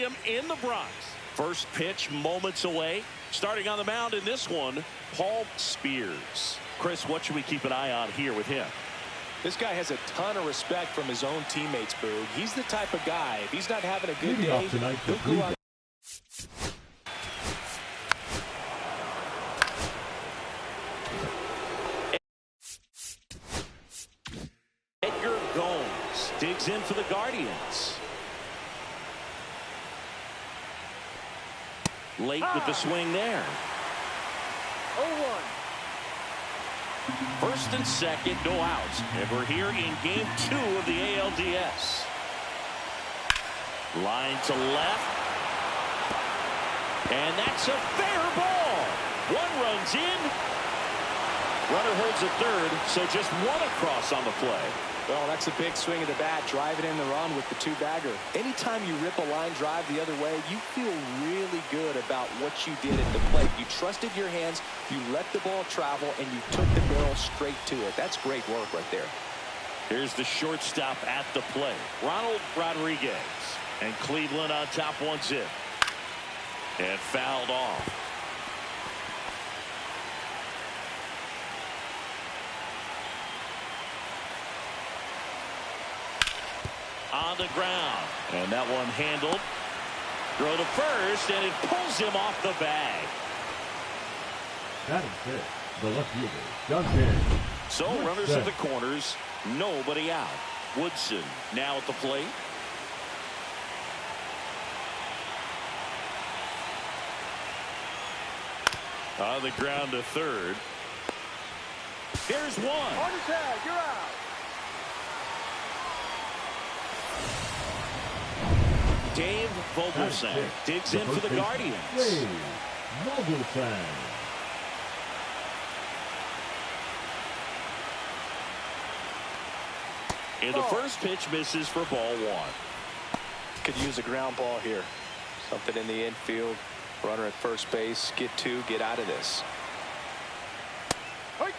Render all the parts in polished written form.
Stadium in the Bronx. First pitch moments away. Starting on the mound in this one, Paul Spears. Chris, what should we keep an eye on here with him? This guy has a ton of respect from his own teammates, Boog. He's the type of guy, if he's not having a good day, he'll go out. Edgar Gomes digs in for the Guardians. Late with the swing there. 0-1. First and second, no outs. And we're here in game 2 of the ALDS. Line to left. And that's a fair ball. One runs in. Runner holds at third, so just one across on the play. Well, that's a big swing of the bat, driving in the run with the two-bagger. Anytime you rip a line drive the other way, you feel really good about what you did at the plate. You trusted your hands, you let the ball travel, and you took the barrel straight to it. That's great work right there. Here's the shortstop at the plate, Ronald Rodriguez. And Cleveland on top 1-0. And fouled off. On the ground. And that one handled. Throw to first, and it pulls him off the bag. That is it. The left fielder, Duncan. So runners at the corners, nobody out. Woodson now at the plate. On the ground to third. Here's one. On the tag, you're out. Dave Vogelsan digs in for the Guardians. Dave Vogelsan. And the first pitch misses for ball one. Could use a ground ball here. Something in the infield. Runner at first base. Get two. Get out of this. Hey.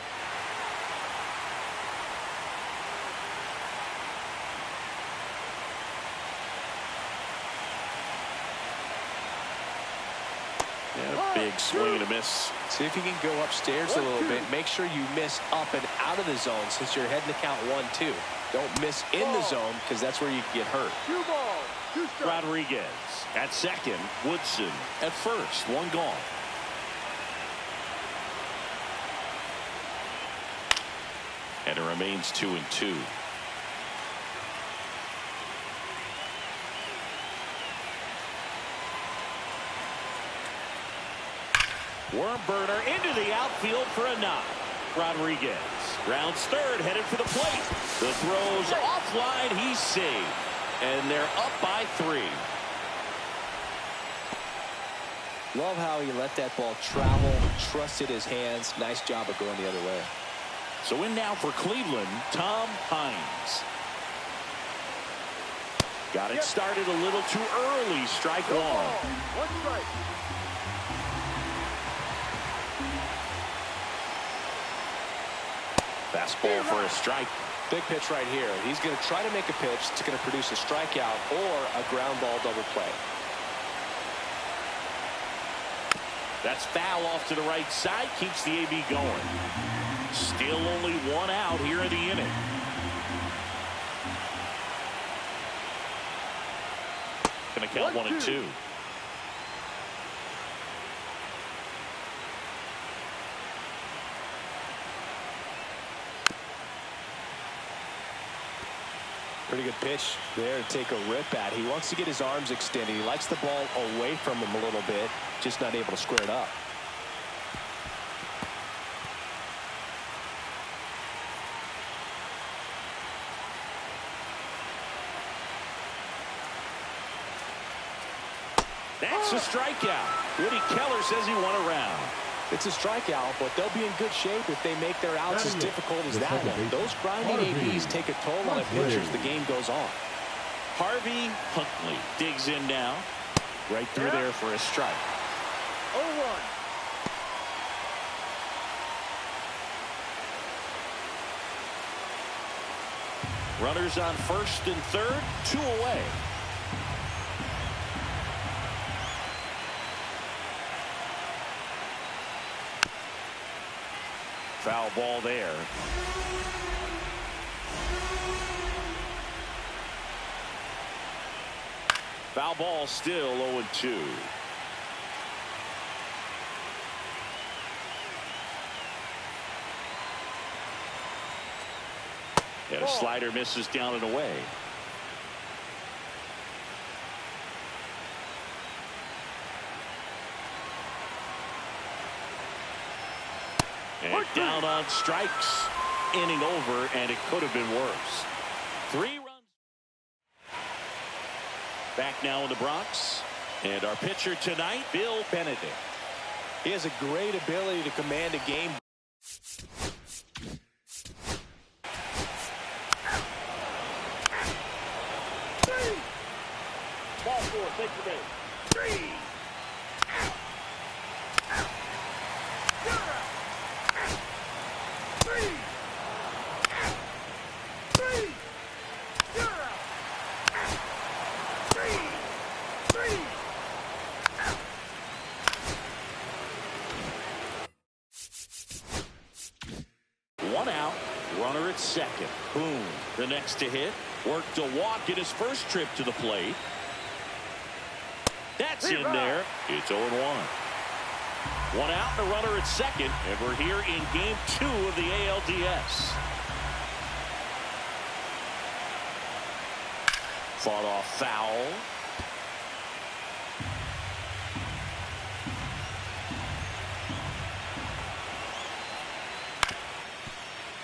And a big swing and a miss. See if you can go upstairs a little bit. Make sure you miss up and out of the zone since you're heading to count 1-2. Don't miss in the zone because that's where you get hurt. 2 balls, 2 strikes. Rodriguez at second. Woodson at first. One gone. And it remains 2-2. Worm burner into the outfield for a knock. Rodriguez rounds third, headed for the plate. The throw's offline. He's saved. And they're up by 3. Love how he let that ball travel, trusted his hands. Nice job of going the other way. So in now for Cleveland, Tom Hines. Got it started a little too early. Strike one. 1 strike. Fastball for a strike. Big pitch right here. He's going to try to make a pitch that's going to produce a strikeout or a ground ball double play. That's foul off to the right side. Keeps the AB going. Still only 1 out here in the inning. Going to count 1-2. Pretty good pitch there to take a rip at. He wants to get his arms extended. He likes the ball away from him a little bit, just not able to square it up. That's a strikeout. Woody Keller says he won a round. It's a strikeout, but they'll be in good shape if they make their outs as difficult as that one. Those grinding ABs take a toll on a pitcher as the game goes on. Harvey Huntley digs in now. Right through there for a strike. 0-1. Runners on first and third, 2 away. Foul ball there. Foul ball still 0-2. And a slider misses down and away. And down on strikes. Inning over, and it could have been worse. 3 runs. Back now in the Bronx. And our pitcher tonight, Bill Benedict. He has a great ability to command a game. Ball 4, take the base. 3. One out, runner at second. Boom, the next to hit. Worked a walk in his first trip to the plate. That's in there. It's 0-1. One out and a runner at second, and we're here in game 2 of the ALDS. Fought off foul.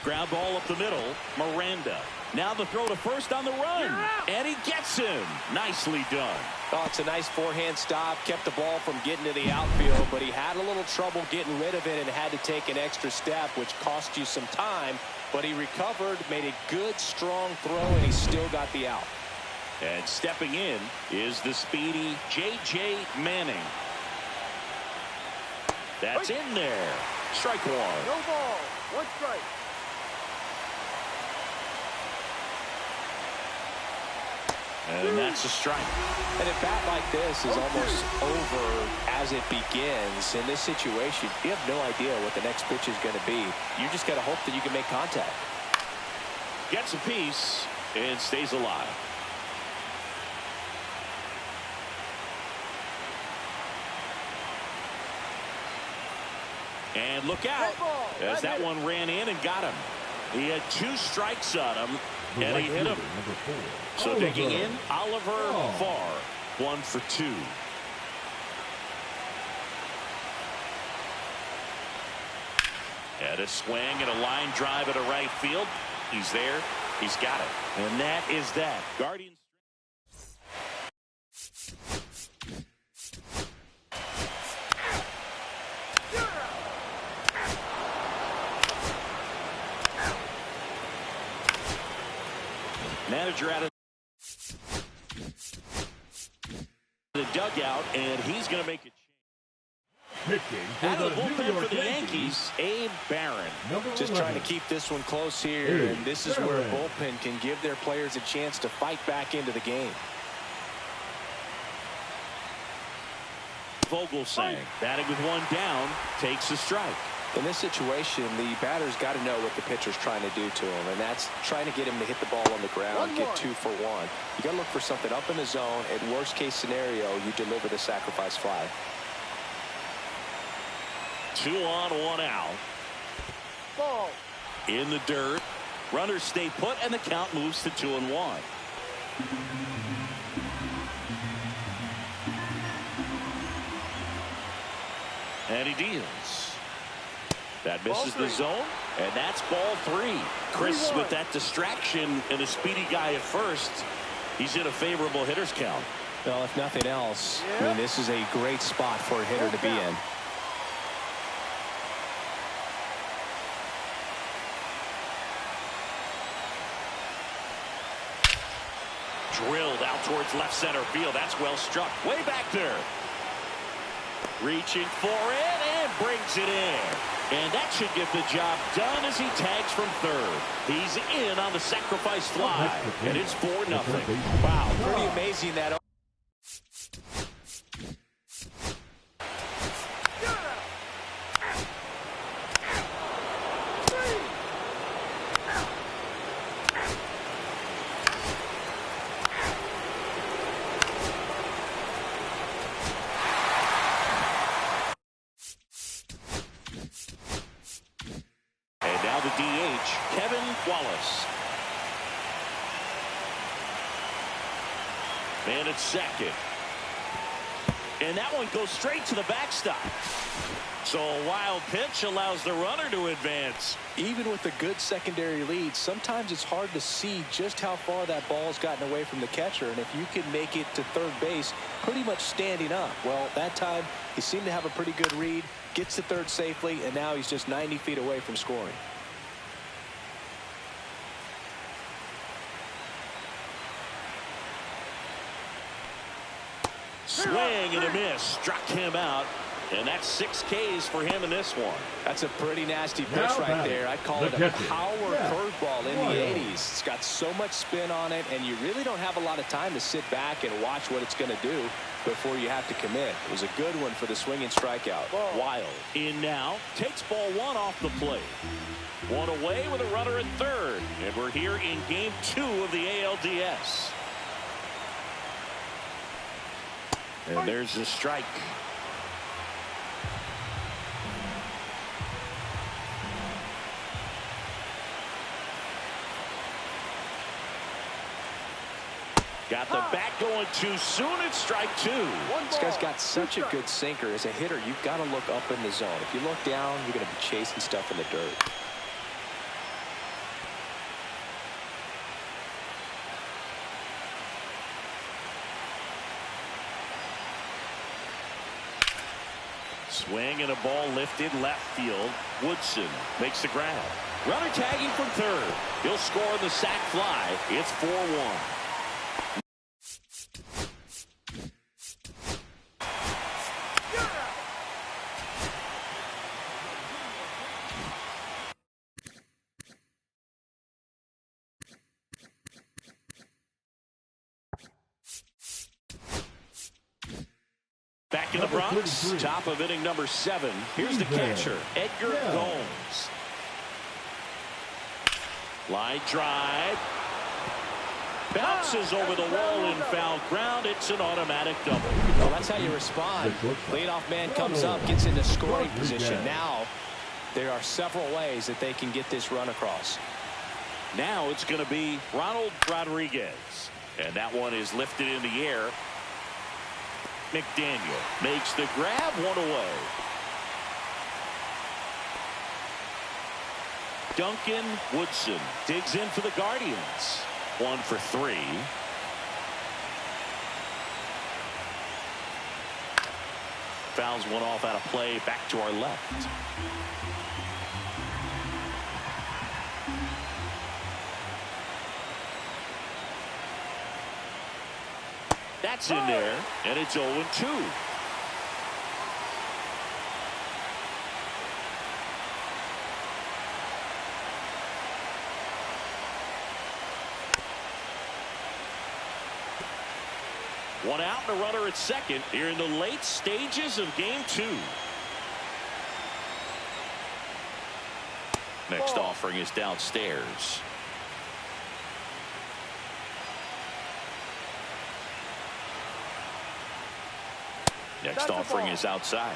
Ground ball up the middle. Miranda. Now the throw to first on the run. And he gets him. Nicely done. Oh, it's a nice forehand stop. Kept the ball from getting to the outfield, but he had a little trouble getting rid of it and had to take an extra step, which cost you some time. But he recovered, made a good, strong throw, and he still got the out. And stepping in is the speedy J.J. Manning. That's in there. Strike 1. No ball. 1 strike. And that's a strike. And a bat like this is almost over as it begins. In this situation, you have no idea what the next pitch is going to be. You just got to hope that you can make contact. Gets a piece and stays alive. And look out, as that one ran in and got him. He had 2 strikes on him, and he hit him. So digging in, Oliver Farr, 1 for 2. And a swing and a line drive at a right field. He's there. He's got it. And that is that. Guardians. Manager out of the dugout, and he's going to make a change. Out of the bullpen for the Yankees, Abe Barron. Just trying to keep this one close here, and this is where a bullpen can give their players a chance to fight back into the game. Vogelsang, batting with 1 down, takes a strike. In this situation, the batter's got to know what the pitcher's trying to do to him, and that's trying to get him to hit the ball on the ground, get 2 for 1. You got to look for something up in the zone. At worst case scenario, you deliver the sacrifice fly. 2 on, 1 out. Ball. In the dirt. Runners stay put, and the count moves to 2-1. And he deals. That misses the zone, and that's ball 3. Chris with that distraction and a speedy guy at first. He's in a favorable hitter's count. Well, if nothing else, I mean, this is a great spot for a hitter to be in. Drilled out towards left center field. That's well struck. Way back there. Reaching for it and brings it in. And that should get the job done as he tags from third. He's in on the sacrifice fly. And it's 4-0. Wow, pretty amazing that. at second. And that one goes straight to the backstop. So a wild pitch allows the runner to advance. Even with a good secondary lead, sometimes it's hard to see just how far that ball's gotten away from the catcher. And if you can make it to third base pretty much standing up, well, that time he seemed to have a pretty good read, gets to third safely, and now he's just 90 feet away from scoring. Swing and a miss. Struck him out. And that's 6 Ks for him in this one. That's a pretty nasty pitch right there. I'd call it a power curveball in the 80s. It's got so much spin on it, and you really don't have a lot of time to sit back and watch what it's going to do before you have to commit. It was a good one for the swinging strikeout. Wild in now. Takes ball 1 off the plate. 1 away with a runner at third. And we're here in game 2 of the ALDS. And there's the strike. Got the bat going too soon. It's strike 2. This guy's got such a good sinker. As a hitter, you've got to look up in the zone. If you look down, you're going to be chasing stuff in the dirt. Swing and a ball lifted left field. Woodson makes the grab. Runner tagging from third. He'll score on the sac fly. It's 4-1. Back in the Bronx, top of inning number 7. Here's the catcher, Edgar Gomes. Line drive. Bounces over the wall in foul ground. It's an automatic double. Well, that's how you respond. Leadoff man comes up, gets into scoring position. Now, there are several ways that they can get this run across. Now it's going to be Ronald Rodriguez. And that one is lifted in the air. McDaniel makes the grab, 1 away. Duncan Woodson digs in for the Guardians. 1 for 3. Fouls one off out of play. Back to our left. That's in there, and it's 0-2. One out and a runner at second here in the late stages of game 2. Next offering is downstairs. Next offering is outside.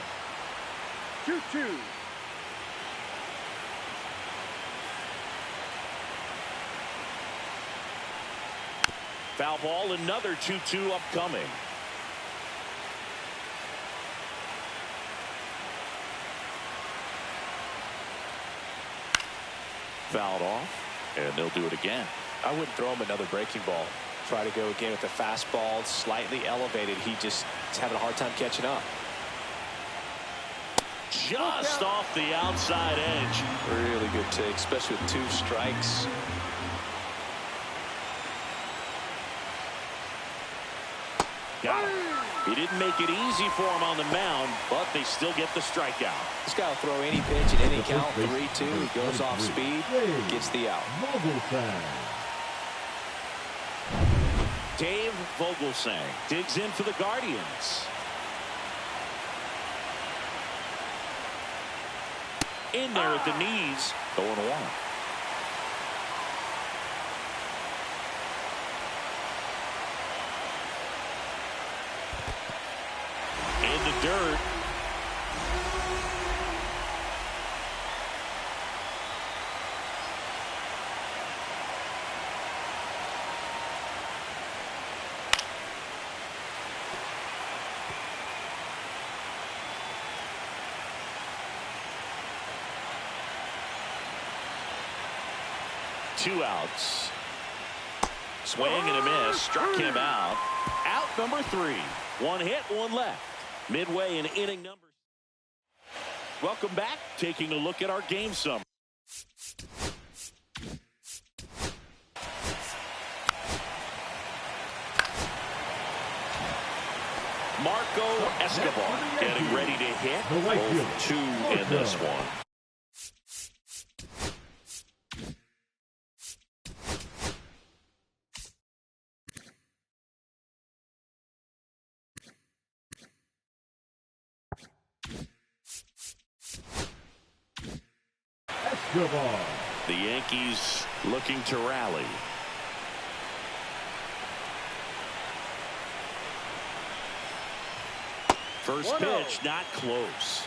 2-2. Foul ball, another 2-2 upcoming. Fouled off, and they'll do it again. I wouldn't throw him another breaking ball. Try to go again with the fastball, slightly elevated. He just is having a hard time catching up. Just off the outside edge. Really good take, especially with 2 strikes. Got him. He didn't make it easy for him on the mound, but they still get the strikeout. This guy will throw any pitch at any count. 3-2. He goes off speed, gets the out. Dave Vogelsang digs in for the Guardians. In there at the knees, 0-1. In the dirt. 2 outs. Swing and a miss. Struck him out. Out number 3. 1 hit, 1 left. Midway in inning number. Welcome back. Taking a look at our game summary. Marco Escobar getting ready to hit. Both 2 in this one. Escobar. The Yankees looking to rally. First pitch, not close.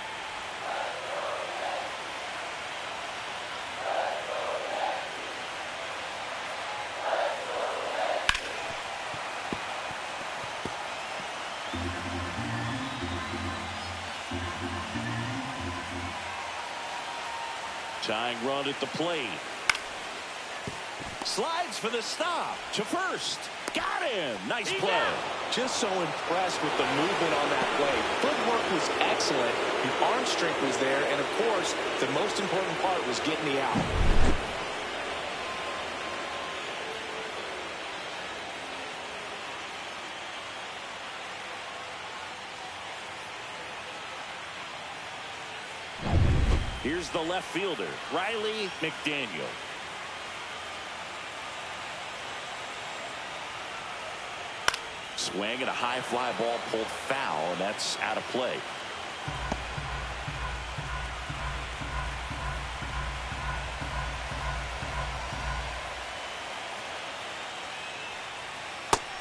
Tying run at the plate. Slides for the stop to first. Got him. Nice play. Just so impressed with the movement on that play. Footwork was excellent. The arm strength was there. And, of course, the most important part was getting the out. Here's the left fielder, Riley McDaniel. Swing and a high fly ball pulled foul, and that's out of play.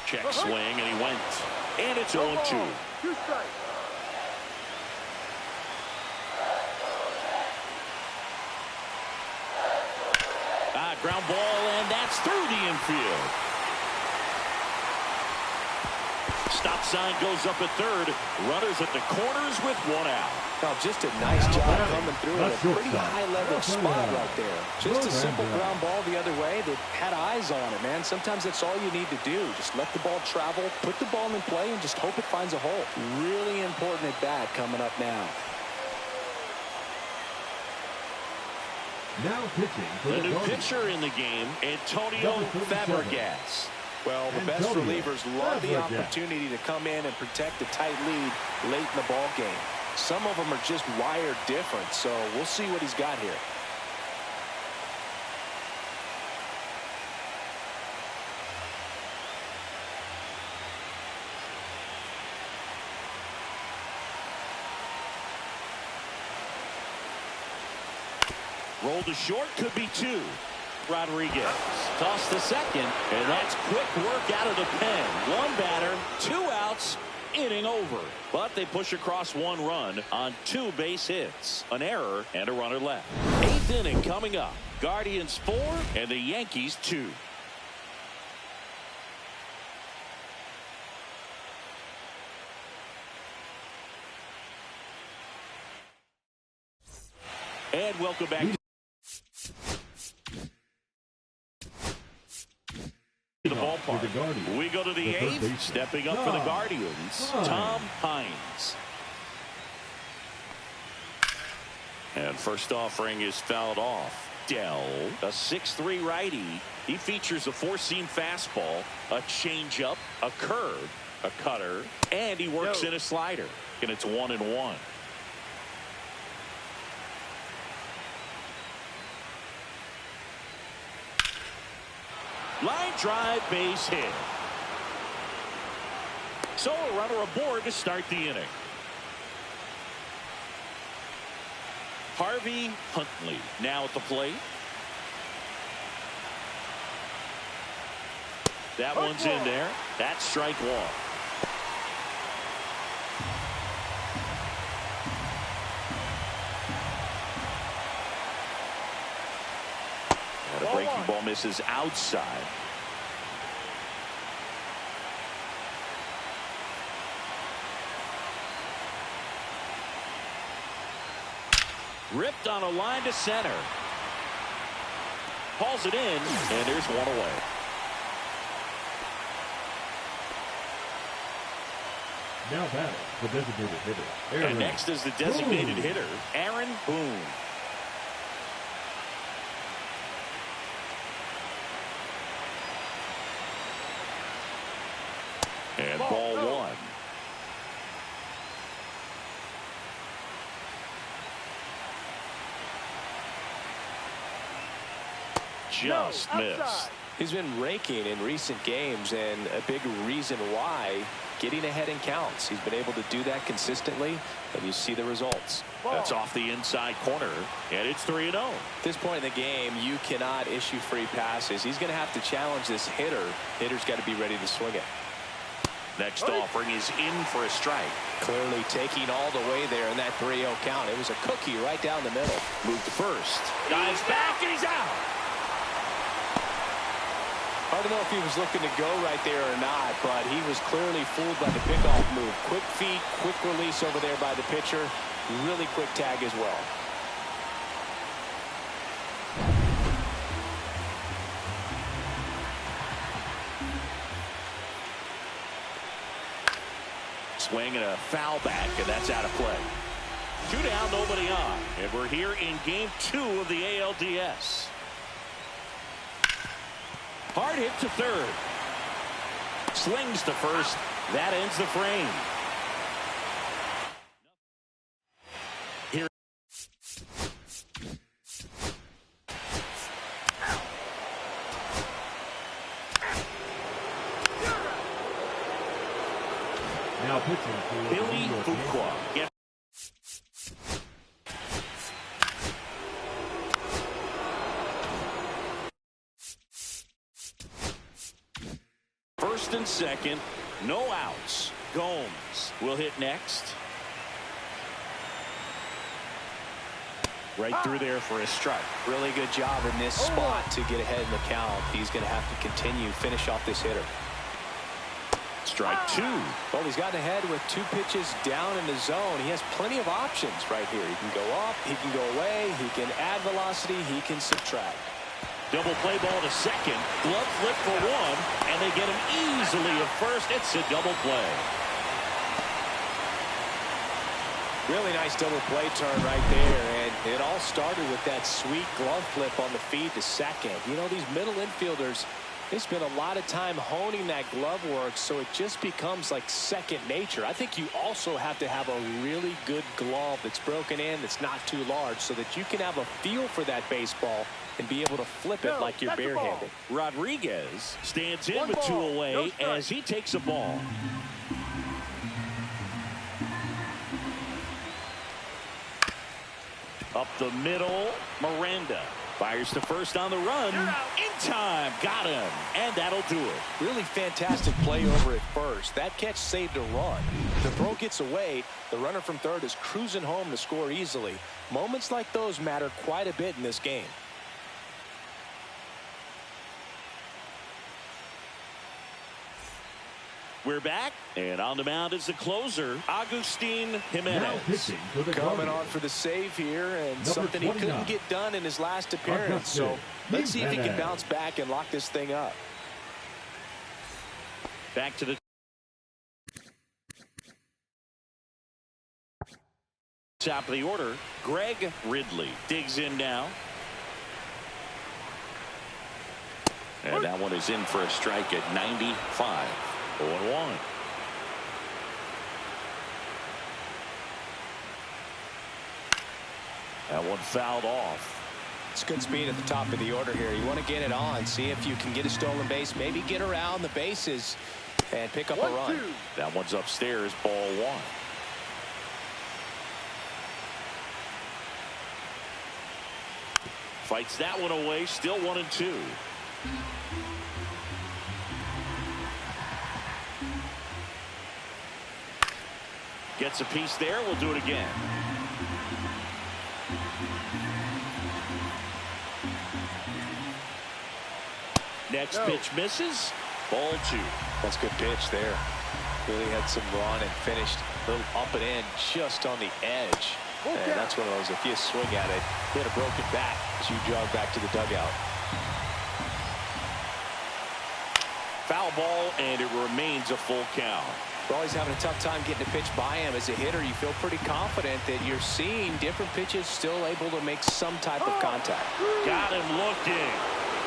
Check swing, and he went. And it's 0-2. 2 strikes. Ground ball, and that's through the infield. Stop sign goes up at third. Runners at the corners with 1 out. Now, just a nice job coming through at a pretty high-level spot right there. Just a simple ground ball the other way that had eyes on it, man. Sometimes that's all you need to do. Just let the ball travel, put the ball in play, and just hope it finds a hole. Really important at bat coming up now. Now pitching for the the new Guardians. pitcher in the game, Antonio Fabregas. Well, the best relievers love the opportunity to come in and protect a tight lead late in the ball game. Some of them are just wired different, so we'll see what he's got here. Roll to short, could be 2. Rodriguez toss to second, and that's quick work out of the pen. 1 batter, 2 outs, inning over. But they push across 1 run on 2 base hits, an error, and a runner left. 8th inning coming up. Guardians 4 and the Yankees 2. And welcome back to the ballpark. We go to the 8th. Stepping up for the Guardians, Tom Hines. And first offering is fouled off. Dell, a 6'3" righty. He features a 4-seam fastball, a changeup, a curve, a cutter, and he works in a slider. And it's 1-1. Line drive, base hit. So a runner aboard to start the inning. Harvey Huntley now at the plate. That one's in there. That's strike 1. And a breaking ball misses outside. Ripped on a line to center. hauls it in, and there's one away. Now batting, the designated hitter. And next is the designated hitter, Aaron Boone. And ball one. Just missed. He's been raking in recent games, and a big reason why, getting ahead in counts. He's been able to do that consistently, and you see the results. That's off the inside corner, and it's 3-0. At this point in the game, you cannot issue free passes. He's going to have to challenge this hitter. Hitter's got to be ready to swing it. Next offering is in for a strike. Clearly taking all the way there in that 3-0 count. It was a cookie right down the middle. Moved first. Dives back, and he's out. I don't know if he was looking to go right there or not, but he was clearly fooled by the pickoff move. Quick feet, quick release over there by the pitcher. Really quick tag as well. Swing and a foul back, and that's out of play. 2 down, nobody on. And we're here in game 2 of the ALDS. Hard hit to third. Slings to first. That ends the frame. Here. Now pitching for Billy Fuqua. First and second, no outs. Gomes will hit next. Right through there for a strike. Really good job in this spot to get ahead in the count. He's going to have to continue, finish off this hitter. Strike 2. Well, he's gotten ahead with 2 pitches down in the zone. He has plenty of options right here. He can go up, he can go away, he can add velocity, he can subtract. Double play ball to second. Glove flip for one, and they get him easily at first. It's a double play. Really nice double play turn right there, and it all started with that sweet glove flip on the feed to second. You know, these middle infielders, they spend a lot of time honing that glove work, so it just becomes like second nature. I think you also have to have a really good glove that's broken in, that's not too large, so that you can have a feel for that baseball and be able to flip it like you're barehanded. Rodriguez stands in with 2 away as he takes a ball. Up the middle, Miranda fires to first on the run. In time, got him, and that'll do it. Really fantastic play over at first. That catch saved a run. The throw gets away. The runner from third is cruising home to score easily. Moments like those matter quite a bit in this game. We're back, and on the mound is the closer, Agustin Jimenez. Now pitching for the Coming Guardians. on for the save here, and Number something he 29. couldn't get done in his last appearance. So let's see if he can bounce back and lock this thing up. Back to the top of the order, Greg Ridley digs in now. And that one is in for a strike at 95. 0-1. That one fouled off. It's good speed at the top of the order here. You want to get it on, see if you can get a stolen base, maybe get around the bases and pick up a run. That one's upstairs, ball 1. Fights that one away, still 1-2. Gets a piece there. We'll do it again. Next pitch misses. Ball 2. That's a good pitch there. Really had some run and finished a little up and in just on the edge. And that's one of those, if you swing at it, hit a broken bat as you jog back to the dugout. foul ball, and it remains a full count. Well, he's having a tough time getting a pitch by him. As a hitter, you feel pretty confident that you're seeing different pitches still able to make some type of contact. Got him looking.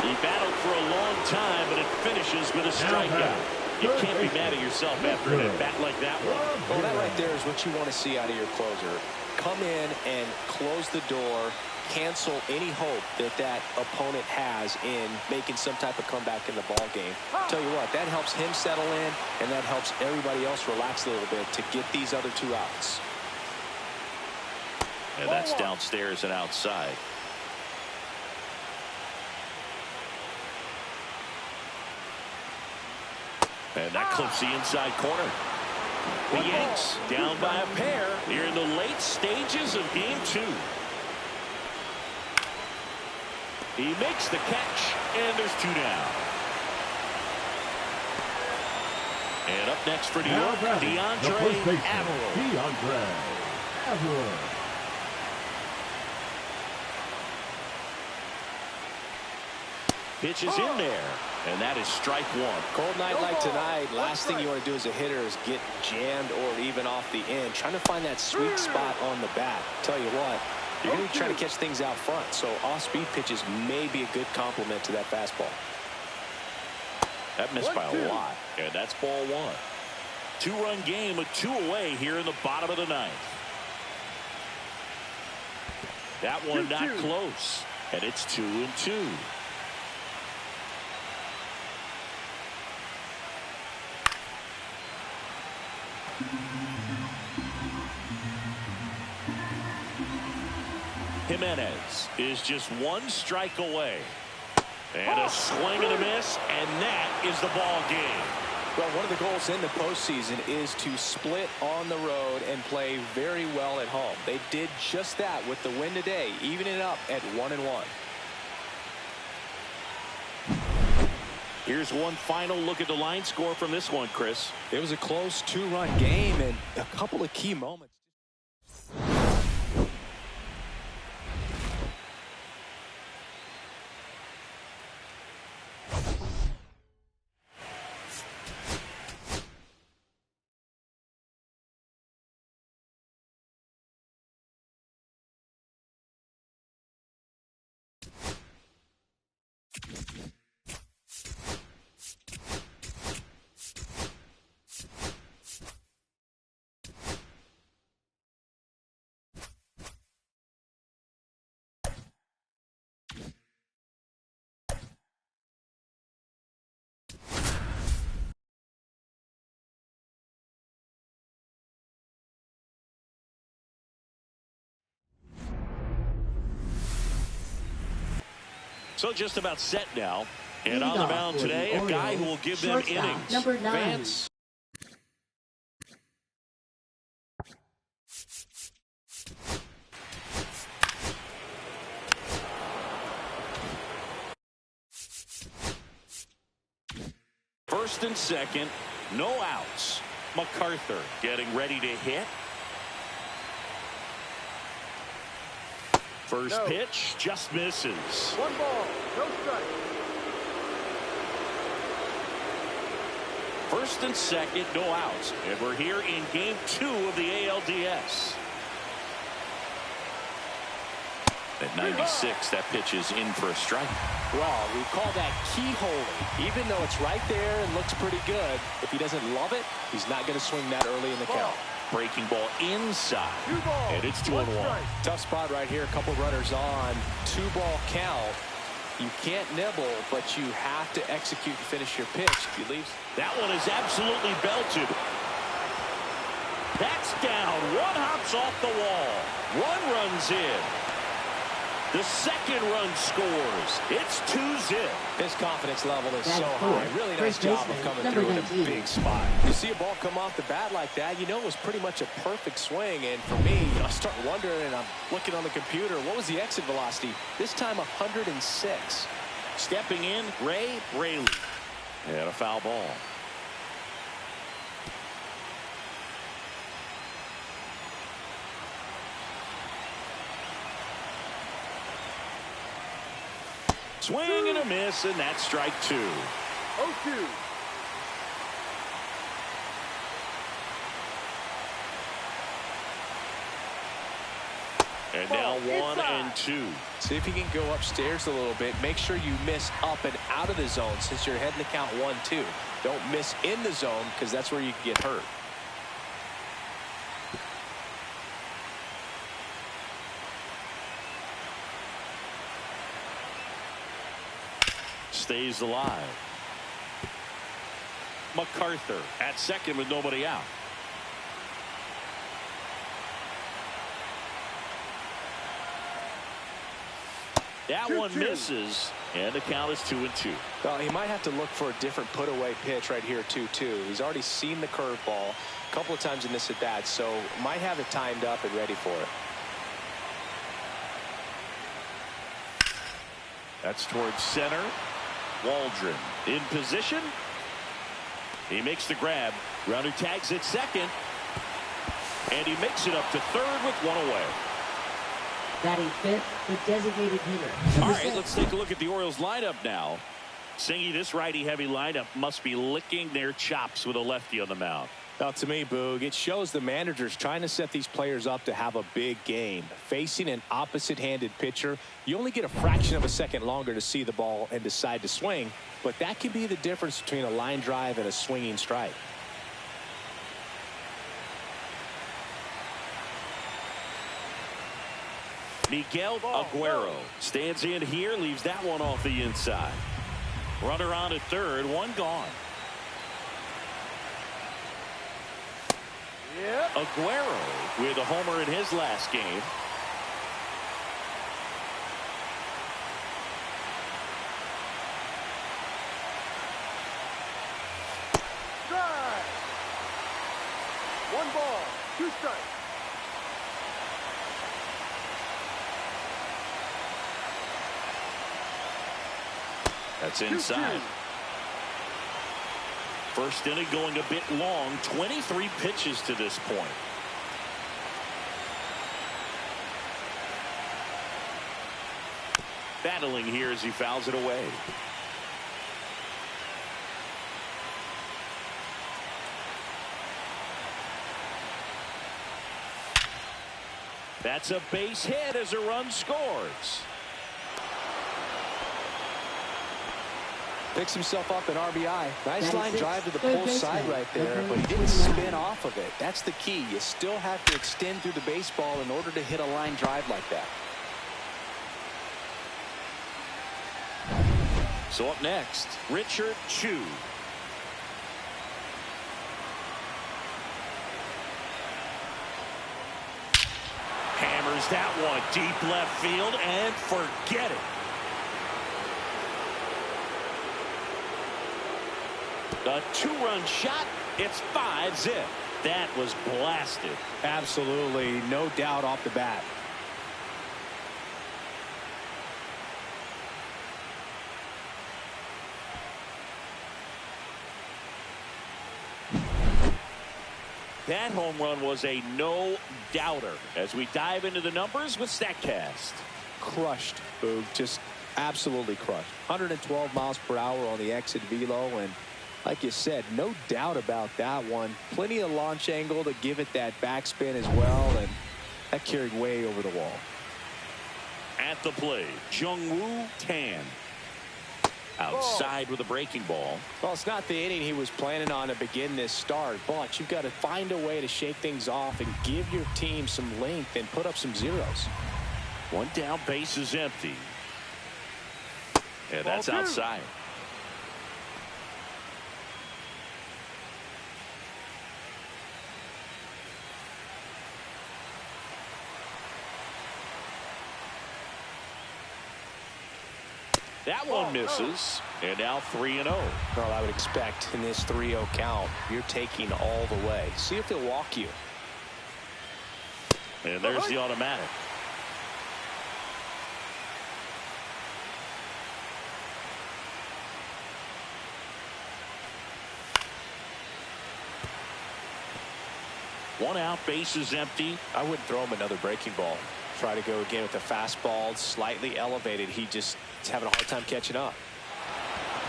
He battled for a long time, but it finishes with a strikeout. You can't be mad at yourself after an at-bat like that one. Well, that right there is what you want to see out of your closer. Come in and close the door, cancel any hope that that opponent has in making some type of comeback in the ball game. Tell you what, that helps him settle in, and that helps everybody else relax a little bit to get these other two outs. And that's downstairs and outside. And that clips the inside corner. The Yanks down by a pair here in the late stages of game 2. He makes the catch, and there's 2 down. And up next for New York, DeAndre Averill. Pitch is in there, and that is strike 1. Cold night like tonight, last thing you want to do as a hitter is get jammed or even off the end. Trying to find that sweet spot on the bat. Tell you what, you're going to be trying to catch things out front, so off-speed pitches may be a good complement to that fastball. That missed by a lot, and that's ball 1. 2-run game with 2 away here in the bottom of the 9th. That one not close, and it's 2-2. Jimenez is just 1 strike away. And a swing and a miss, and that is the ball game. Well, one of the goals in the postseason is to split on the road and play very well at home. They did just that with the win today, evening it up at 1-1. Here's one final look at the line score from this one, Chris. It was a close 2-run game and a couple of key moments. So just about set now. And on the mound today, a guy who will give them innings. Number 9. Vance. First and second, no outs. MacArthur getting ready to hit. First pitch just misses. 1 ball, no strike. First and second, no outs. And we're here in game 2 of the ALDS. At 96, that pitch is in for a strike. Well, we call that keyholing. Even though it's right there and looks pretty good, if he doesn't love it, he's not going to swing that early in the count. Breaking ball inside. And it's 2-1. Tough spot right here. A couple runners on. 2-ball count. You can't nibble, but you have to execute and finish your pitch. If you leave. That one is absolutely belted. That's down. 1 hops off the wall. 1 runs in. The second run scores. It's 2-zip. His confidence level is That's so high. Really nice job of coming through in a big spot. You see a ball come off the bat like that, you know it was pretty much a perfect swing. And for me, I start wondering, and I'm looking on the computer, what was the exit velocity? This time 106. Stepping in, Ray Braley. And a foul ball. Swing and a miss, and that's strike 2. 0-2. And now 1-2. See if you can go upstairs a little bit. Make sure you miss up and out of the zone since you're heading to count 1-2. Don't miss in the zone because that's where you can get hurt. Stays alive. MacArthur at second with nobody out. That one misses, and the count is 2-2. Well, he might have to look for a different put-away pitch right here, 2-2. He's already seen the curveball a couple of times in this at-bat, so might have it timed up and ready for it. That's towards center. Waldron in position. He makes the grab. Runner tags at second. And he makes it up to third with one away. Batting fifth, the designated hitter. All right, let's take a look at the Orioles lineup now. Singy, this righty-heavy lineup must be licking their chops with a lefty on the mound. Now, to me, Boog, it shows the manager's trying to set these players up to have a big game. Facing an opposite-handed pitcher, you only get a fraction of a second longer to see the ball and decide to swing, but that can be the difference between a line drive and a swinging strike. Miguel Aguero stands in here, leaves that one off the inside. Runner on at third, one gone. Yep. Aguero with a homer in his last game. Drive. 1 ball, 2 strikes. That's inside. First inning going a bit long. 23 pitches to this point. Battling here as he fouls it away. That's a base hit as a run scores. Picks himself up an RBI. Nice line drive to the Third pull side baseman, right there, but he didn't spin off of it. That's the key. You still have to extend through the baseball in order to hit a line drive like that. So up next, Richard Chu. Hammers that one deep left field and forget it. A 2-run shot. It's 5-zip. That was blasted. Absolutely, no doubt off the bat. That home run was a no-doubter as we dive into the numbers with StatCast. Crushed, Boog. Just absolutely crushed. 112 miles per hour on the exit velo, and like you said, no doubt about that one. Plenty of launch angle to give it that backspin as well, and that carried way over the wall. At the plate, Jung-Woo Tan. Outside with a breaking ball. Well, it's not the inning he was planning on to begin this start, but you've got to find a way to shake things off and give your team some length and put up some zeros. One down, base is empty. And that's outside. That one misses, and now 3-0. Well, I would expect in this 3-0 count, you're taking all the way. See if he'll walk you. And there's the automatic. One out, base is empty. I wouldn't throw him another breaking ball. Try to go again with the fastball, slightly elevated. He just is having a hard time catching up.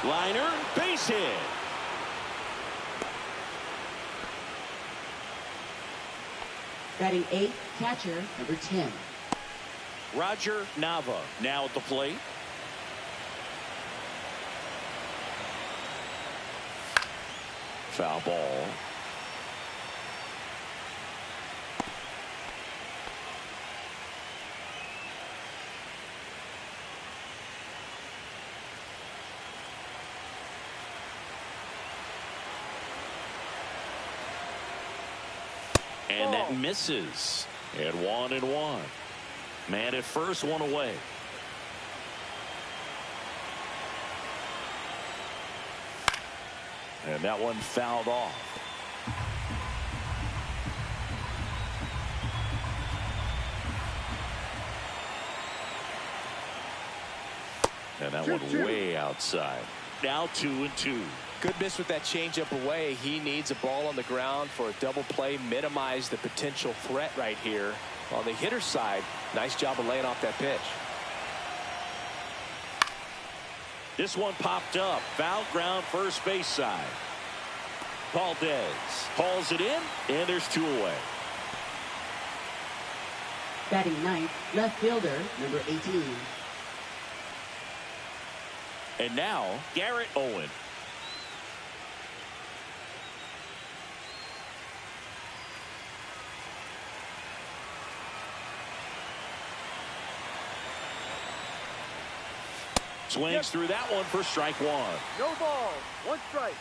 Liner, base hit. Batting eighth, catcher, number 10. Roger Nava now at the plate. Foul ball. And that misses. And 1-1. Man at first, one away. And that one fouled off. And that one way outside. Now 2-2. Good miss with that changeup away. He needs a ball on the ground for a double play. Minimize the potential threat right here. On the hitter side, nice job of laying off that pitch. This one popped up. Foul ground first base side. Valdez hauls it in, and there's 2 away. Batting ninth, left fielder, number 18. And now, Garrett Owen. Swings through that one for strike 1. No ball. 1 strike.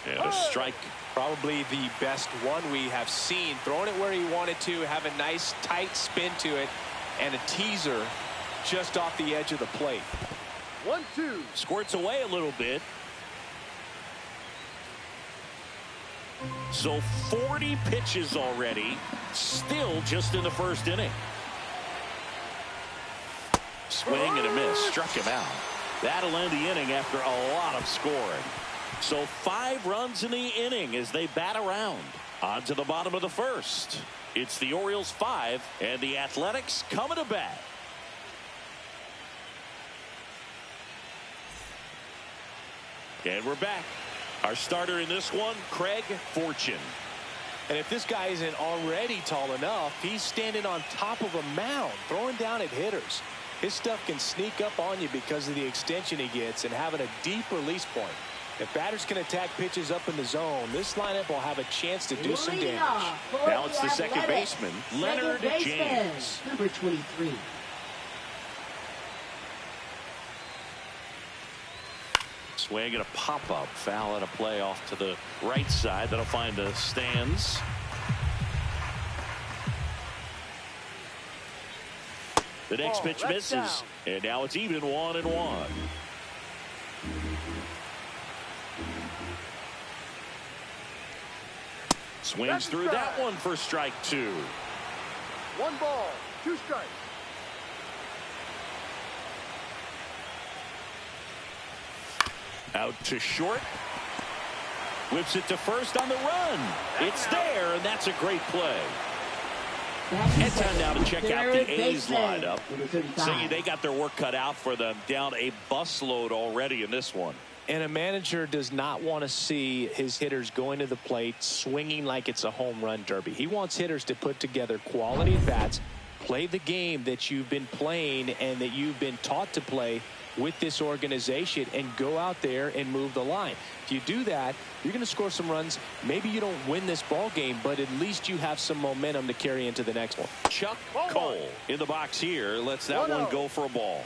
And a strike. Probably the best one we have seen. Throwing it where he wanted to, have a nice tight spin to it, and a teaser just off the edge of the plate. 1-2. Squirts away a little bit. So 40 pitches already, still just in the first inning. Swing and a miss, struck him out. That'll end the inning after a lot of scoring. So 5 runs in the inning as they bat around. On to the bottom of the first. It's the Orioles 5 and the Athletics coming to bat. And we're back. Our starter in this one, Craig Fortune. And if this guy isn't already tall enough, he's standing on top of a mound, throwing down at hitters. His stuff can sneak up on you because of the extension he gets and having a deep release point. If batters can attack pitches up in the zone, this lineup will have a chance to do some damage. Now it's the second baseman, Leonard James. Number 23. Swing and a pop-up. Foul at a play off to the right side. That'll find the stands. The next pitch misses. Down. And now it's even 1-1. Swings through that one for strike 2. 1 ball, 2 strikes. Out to short. Whips it to first on the run. It's there, and that's a great play. And time now to check out the A's lineup. Saying they got their work cut out for them. Down a busload already in this one. And a manager does not want to see his hitters going to the plate swinging like it's a home run derby. He wants hitters to put together quality at bats, play the game that you've been playing and that you've been taught to play with this organization, and go out there and move the line. If you do that, you're going to score some runs. Maybe you don't win this ball game, but at least you have some momentum to carry into the next one. Chuck Cole in the box here lets that one go for a ball.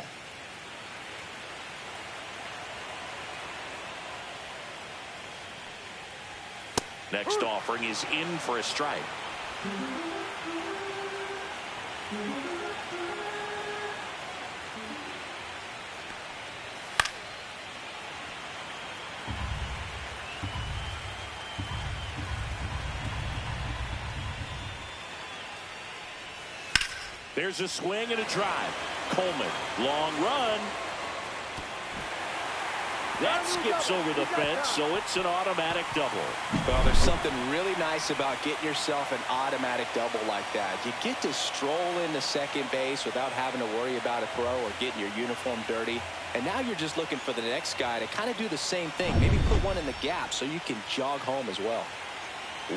Next offering is in for a strike. There's a swing and a drive. Coleman, long run. That skips over the fence, so it's an automatic double. Well, there's something really nice about getting yourself an automatic double like that. You get to stroll into second base without having to worry about a throw or getting your uniform dirty. And now you're just looking for the next guy to kind of do the same thing. Maybe put one in the gap so you can jog home as well.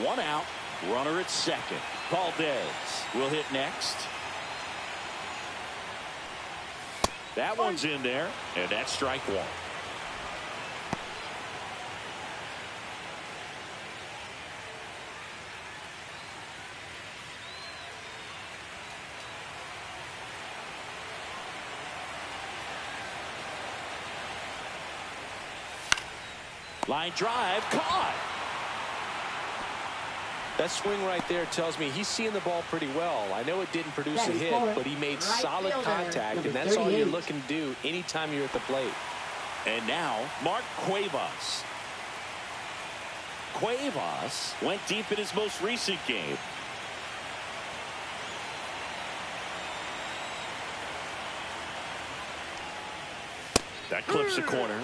One out. Runner at second. Valdez will hit next. That one's in there, and that's strike one. Line drive, caught. That swing right there tells me he's seeing the ball pretty well. I know it didn't produce a hit, but he made solid contact, and that's all you're looking to do anytime you're at the plate. And now, Mark Cuevas. Cuevas went deep in his most recent game. That clips the corner.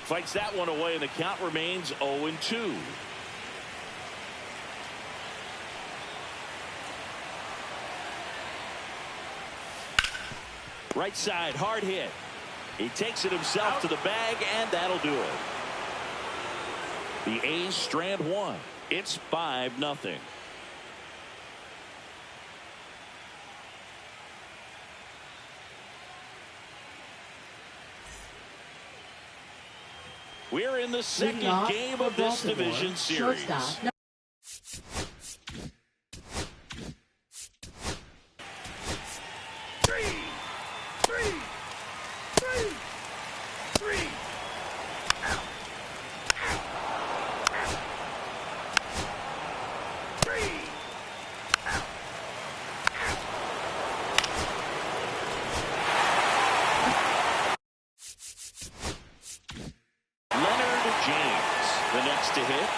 Fights that one away, and the count remains 0-2. Right side, hard hit. He takes it himself to the bag, and that'll do it. The A's strand one. It's 5-0. We're in the second game of this division series. Shortstop. The next to hit.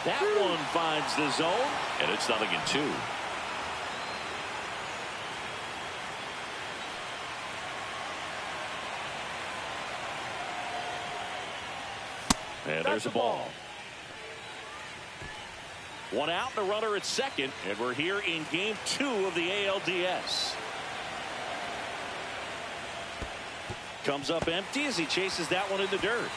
That one finds the zone, and it's 0-2. And there's a ball. One out and a runner at second, and we're here in game 2 of the ALDS. Comes up empty as he chases that one in the dirt.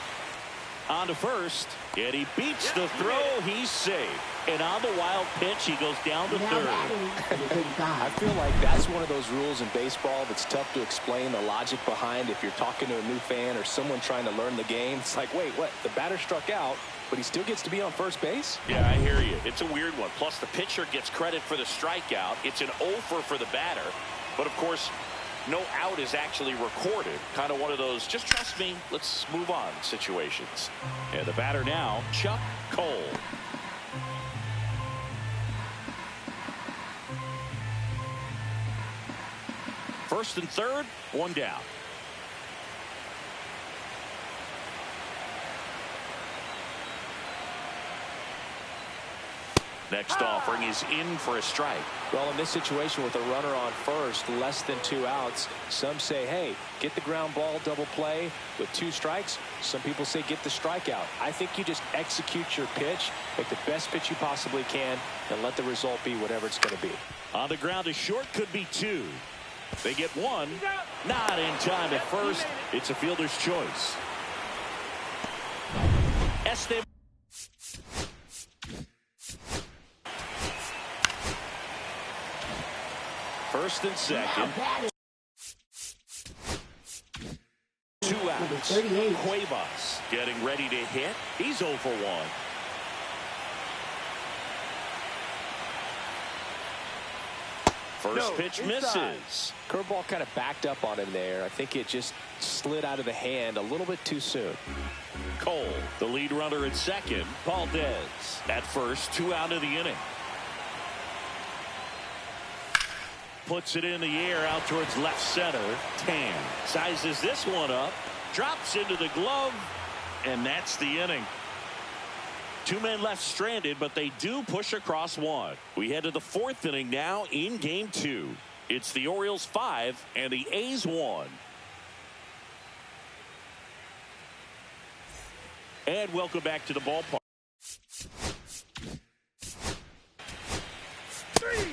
On to first, and he beats the throw. He's safe. And on the wild pitch, he goes down to third. I feel like that's one of those rules in baseball that's tough to explain the logic behind if you're talking to a new fan or someone trying to learn the game. It's like, wait, what? The batter struck out, but he still gets to be on first base? Yeah, I hear you. It's a weird one. Plus, the pitcher gets credit for the strikeout. It's an offer for the batter. But, of course, no out is actually recorded. Kind of one of those, just trust me, let's move on situations. And the batter now, Chuck Cole. First and third, one down. Next offering is in for a strike. Well, in this situation with a runner on first, less than 2 outs, some say, hey, get the ground ball, double play with 2 strikes. Some people say get the strikeout. I think you just execute your pitch, make the best pitch you possibly can, and let the result be whatever it's going to be. On the ground, a short could be 2. They get 1. Not in time at first. It's a fielder's choice. Esteban. First and second. 2 outs. Cuevas getting ready to hit. He's 0 for 1. First pitch misses. Curveball kind of backed up on him there. I think it just slid out of the hand a little bit too soon. Cole, the lead runner at second. Valdez at first, 2 out of the inning. Puts it in the air out towards left center. Tan sizes this one up, drops into the glove, And that's the inning. 2 men left stranded, but they do push across one. We head to the 4th inning now in game 2. It's the Orioles 5 and the A's 1. And welcome back to the ballpark. 3.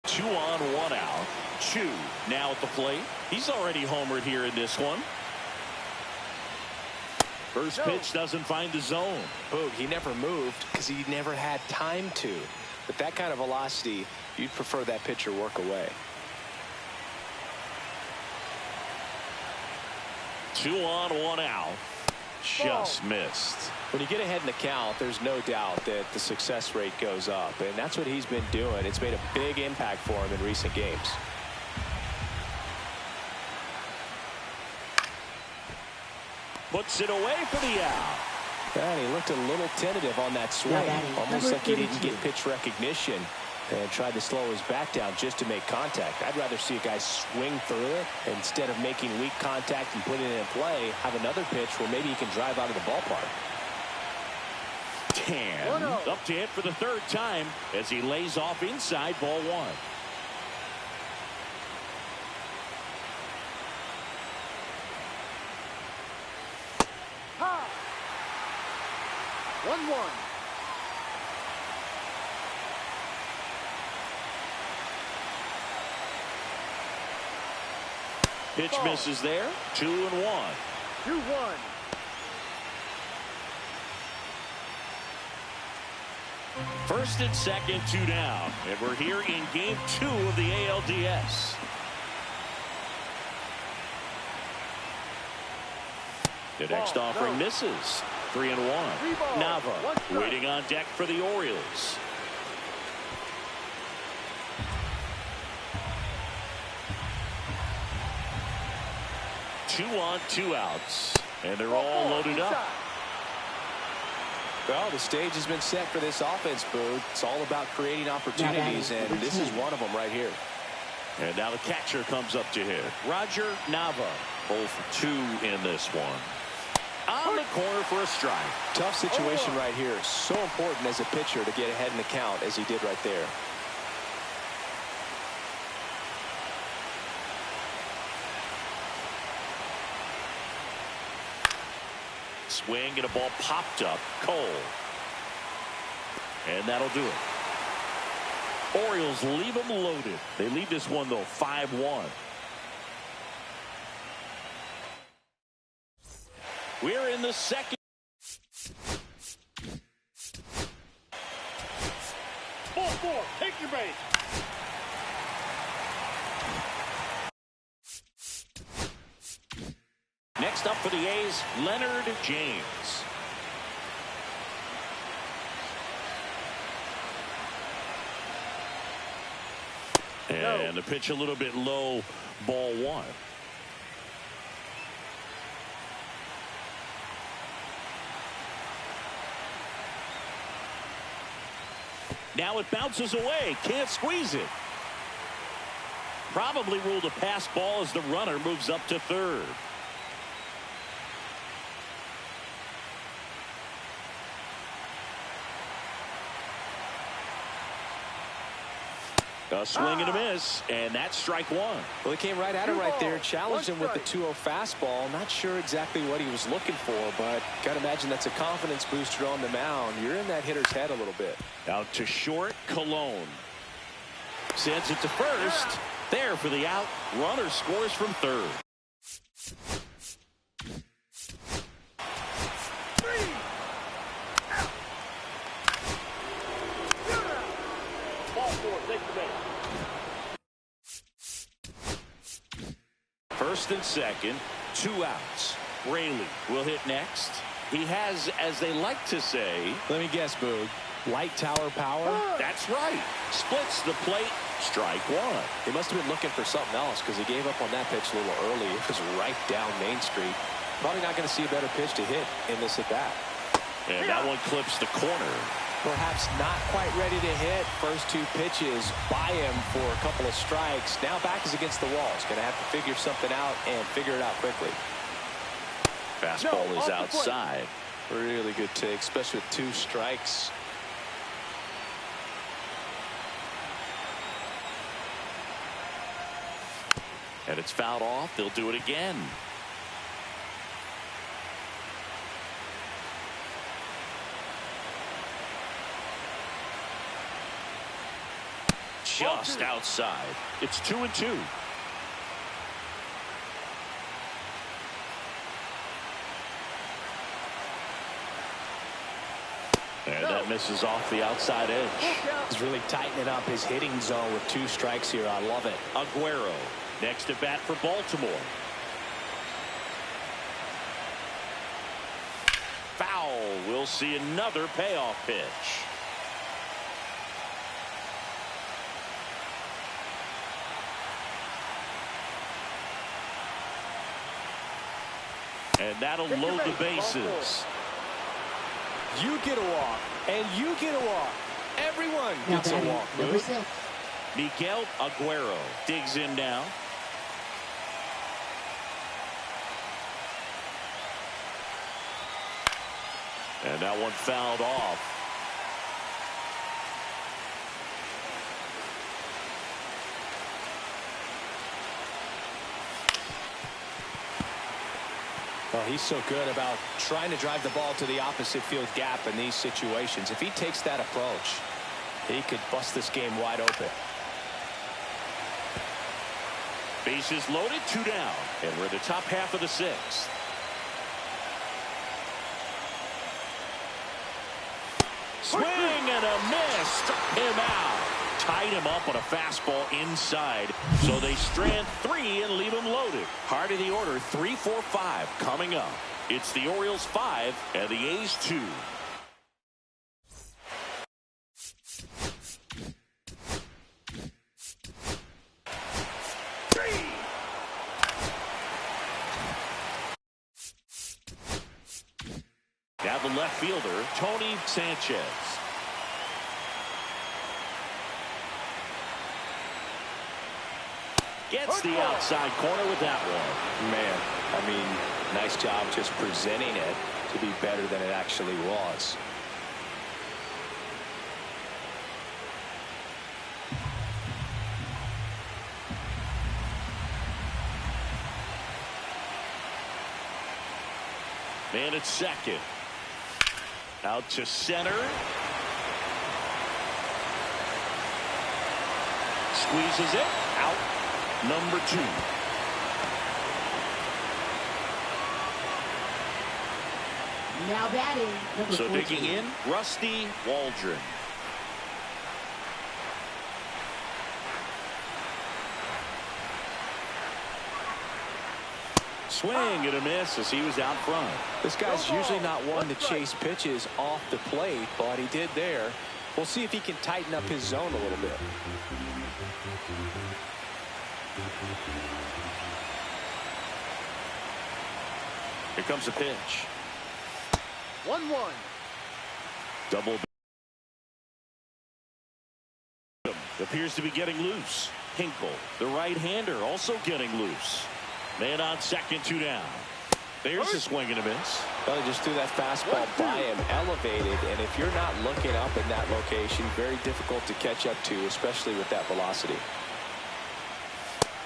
2 on, 1 out. Chu now at the plate. He's already homered here in this one. First pitch doesn't find the zone. Boog, he never moved because he never had time to. With that kind of velocity, you'd prefer that pitcher work away. 2 on, 1 out. Just missed. When you get ahead in the count, there's no doubt that the success rate goes up, and that's what he's been doing. It's made a big impact for him in recent games. Puts it away for the out. And he looked a little tentative on that swing, almost like he didn't get pitch recognition, and tried to slow his back down just to make contact. I'd rather see a guy swing through it instead of making weak contact and putting it in play. Have another pitch where maybe he can drive out of the ballpark. 10 up to hit for the 3rd time as he lays off inside ball 1. Ha! 1-1. Pitch misses there. 2-1. 2-1. First and second, 2 down. And we're here in game 2 of the ALDS. The next offering misses. 3-1. Nava waiting on deck for the Orioles. Two on, 2 outs. And they're all loaded up. Well, the stage has been set for this offense, Boog. It's all about creating opportunities, and this is one of them right here. And now the catcher comes up to hit. Roger Nava, 0 for 2 in this one. On the corner for a strike. Tough situation right here. So important as a pitcher to get ahead in the count as he did right there. Swing and a ball popped up. Cole. And that'll do it. Orioles leave them loaded. They lead this one, though, 5-1. We're in the second. Ball 4. Take your base. Next up for the A's, Leonard James. And the pitch a little bit low, ball 1. Now it bounces away. Can't squeeze it. Probably ruled a pass ball as the runner moves up to 3rd. A swing and a miss, and that's strike 1. Well, he came right at him right there, challenged him with the 2-0 fastball. Not sure exactly what he was looking for, but got to imagine that's a confidence booster on the mound. You're in that hitter's head a little bit. Out to short, Cologne. Sends it to first. There for the out. Runner scores from 3rd. First and second, 2 outs. Raley will hit next. He has, as they like to say, let me guess, Boog, light tower power. That's right. Splits the plate Strike one. He must have been looking for something else because he gave up on that pitch a little early. It was right down Main Street. Probably not going to see a better pitch to hit in this at bat. And that one clips the corner. Perhaps not quite ready to hit. First two pitches by him for a couple of strikes. Now back is against the wall. He's going to have to figure something out and figure it out quickly. Fastball is outside. Really good take, especially with two strikes. And it's fouled off. They'll do it again. Just outside. It's 2-2. And that misses off the outside edge. He's really tightening up his hitting zone with two strikes here. I love it. Aguero next at bat for Baltimore. Foul. We'll see another payoff pitch. And that'll load the bases. You get a walk, and you get a walk. Everyone gets a walk. Number 6. Miguel Aguero digs in now. And that one fouled off. Well, he's so good about trying to drive the ball to the opposite field gap in these situations. If he takes that approach, he could bust this game wide open. Bases loaded, 2 down. And we're in the top half of the 6th. Swing and a miss. Struck him out. Tied him up on a fastball inside. So they strand 3 and leave him loaded. Heart of the order, 3, 4, 5 coming up. It's the Orioles 5 and the A's 2. Now the left fielder, Tony Sanchez. Gets the outside corner with that one. Man, I mean, nice job just presenting it to be better than it actually was. Man at second. Out to center. Squeezes it. Out. Number 2. Now batting. Number So 14. digging in, Rusty Waldron. Swing and a miss as he was out front. This guy's usually not one to chase pitches off the plate, but he did there. We'll see if he can tighten up his zone a little bit. Here comes the pitch. 1-1. Double. Appears to be getting loose. Hinkle, the right-hander, also getting loose. Man on second, 2 down. There's a swing and a miss. Well, he just threw that fastball by him, elevated, and if you're not looking up in that location, very difficult to catch up to, especially with that velocity.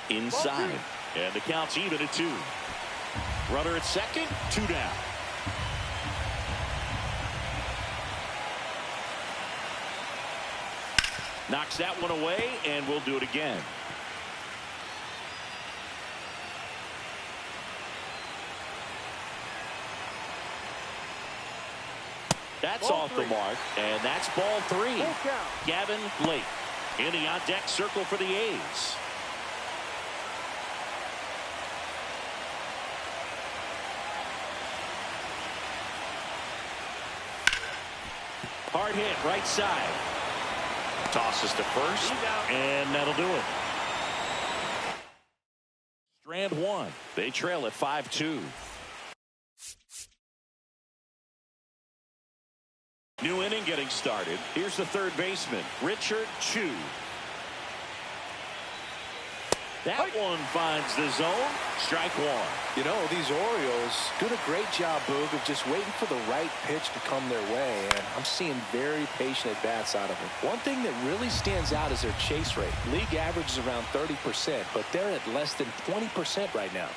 Inside, and the count's even at 2. Runner at second, 2 down. Knocks that one away, and we'll do it again. That's Ball off 3. the mark, and that's ball 3. Full count. Gavin Blake in the on-deck circle for the A's. Hard hit, right side. Tosses to first, and that'll do it. Strand one. They trail at 5-2. New inning getting started. Here's the third baseman, Richard Chu. That one finds the zone. Strike one. You know, these Orioles do a great job, Boog, of just waiting for the right pitch to come their way, and I'm seeing very patient at-bats out of them. One thing that really stands out is their chase rate. League average is around 30%, but they're at less than 20% right now.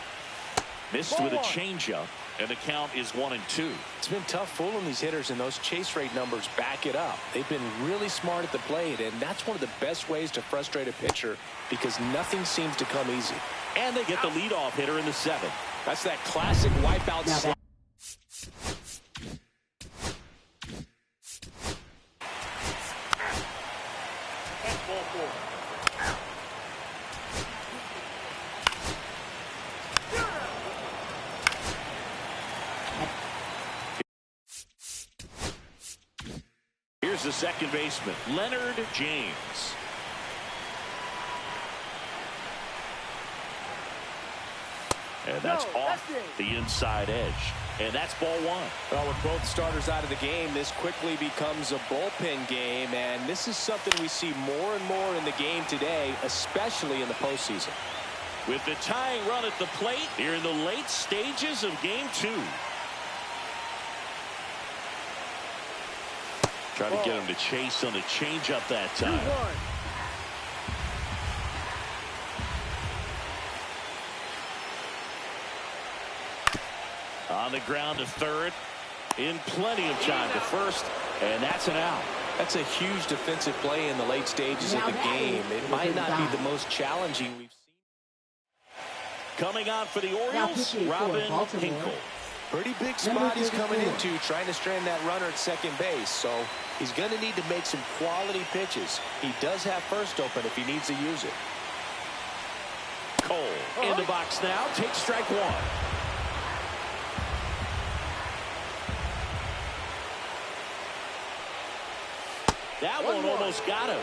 Missed with a changeup, and the count is 1-2. It's been tough fooling these hitters, and those chase rate numbers back it up. They've been really smart at the plate, and that's one of the best ways to frustrate a pitcher because nothing seems to come easy. And they get the leadoff hitter in the 7th. That's that classic wipeout slide. Here's the second baseman, Leonard James. And that's off the inside edge. And that's ball one. Well, with both starters out of the game, this quickly becomes a bullpen game. And this is something we see more and more in the game today, especially in the postseason. With the tying run at the plate here in the late stages of game 2. Try to get him to chase on the changeup that time. On the ground to third. In plenty of time to first. And that's an out. That's a huge defensive play in the late stages of the game. It might not be the most challenging we've seen. Coming on for the Orioles, Robin Hinkle. Pretty big spot he's coming into, trying to strand that runner at second base. So he's going to need to make some quality pitches. He does have first open if he needs to use it. Cole in the box now. Takes strike one. That one almost got him.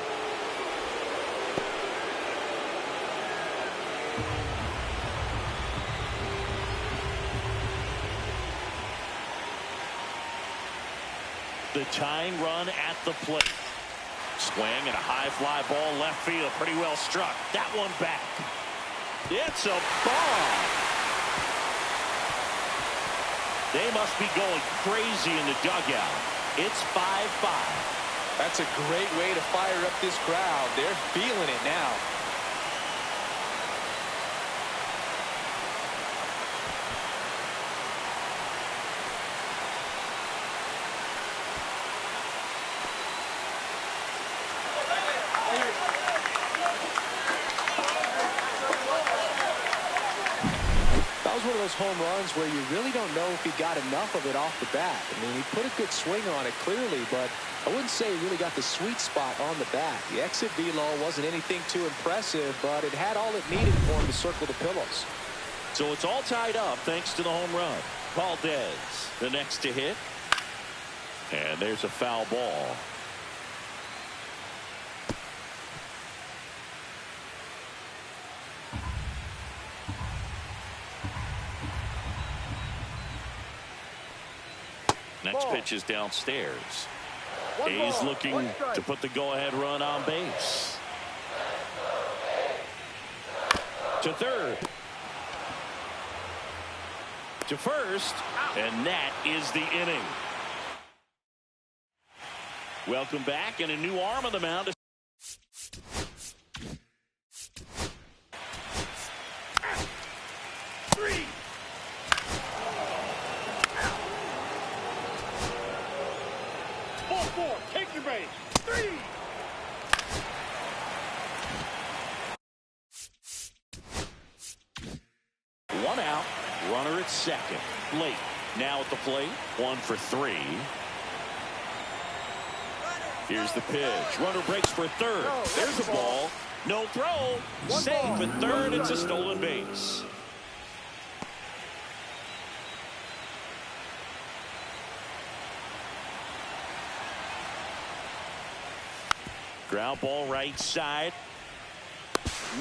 The tying run at the plate. Swing and a high fly ball left field. Pretty well struck. That one back. It's a ball. They must be going crazy in the dugout. It's 5-5. That's a great way to fire up this crowd. They're feeling it now. One of those home runs where you really don't know if he got enough of it off the bat. I mean, he put a good swing on it clearly, but I wouldn't say he really got the sweet spot on the bat. The exit velo wasn't anything too impressive, but it had all it needed for him to circle the pillows. So it's all tied up thanks to the home run. Valdez, the next to hit. And there's a foul ball. Next pitch is downstairs. A's looking to put the go-ahead run on base. To third. To first. And that is the inning. Welcome back, and a new arm on the mound. Take your base. 3. One out. Runner at second. Late. Now at the plate. 1 for 3. Here's the pitch. Runner breaks for third. There's the ball. No throw. Safe at third. It's a stolen base. Ground ball right side.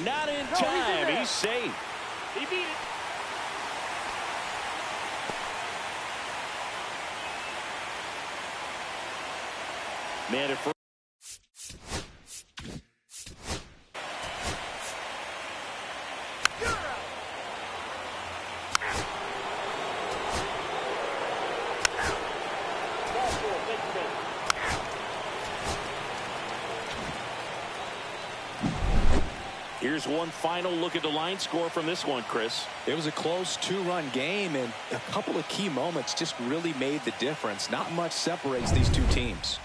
Not in time. He's safe. He beat it. Man at first. Here's one final look at the line score from this one, Chris. It was a close 2-run game, and a couple of key moments just really made the difference. Not much separates these two teams.